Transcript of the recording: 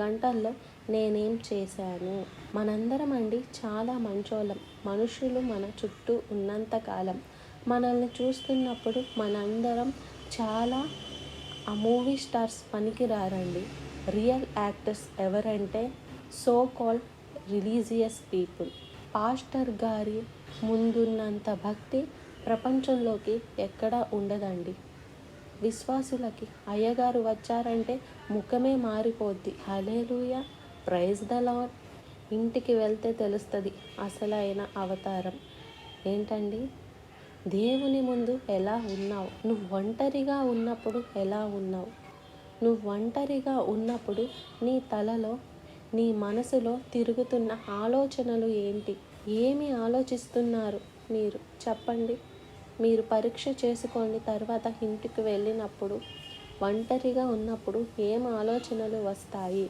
గంటల్లో నేనేం చేశాను? మనందరం అండి చాలా మంచోళ్ళం. మనుషులు మన చుట్టూ ఉన్నంతకాలం మనల్ని చూస్తున్నప్పుడు మనందరం చాలా ఆ మూవీ స్టార్స్ పనికిరారండి. రియల్ యాక్టర్స్ ఎవరంటే so called religious people. Pastor గారి ముందున్నంత భక్తి ప్రపంచంలోకి ఎక్కడా ఉండదండి. విశ్వాసులకి అయ్యగారు వచ్చారంటే ముఖమే మారిపోద్ది. హల్లెలూయా, ప్రైజ్ ద లార్డ్. ఇంటికి వెళ్తే తెలుస్తుంది అసలైన అవతారం ఏంటండి. దేవుని ముందు ఎలా ఉన్నావు? నువ్వు ఒంటరిగా ఉన్నప్పుడు ఎలా ఉన్నావు? నువ్వు ఒంటరిగా ఉన్నప్పుడు నీ తలలో, నీ మనసులో తిరుగుతున్న ఆలోచనలు ఏంటి? ఏమి ఆలోచిస్తున్నారు మీరు చెప్పండి. మీరు పరీక్ష చేసుకోండి. తర్వాత ఇంటికి వెళ్ళినప్పుడు ఒంటరిగా ఉన్నప్పుడు ఏం ఆలోచనలు వస్తాయి?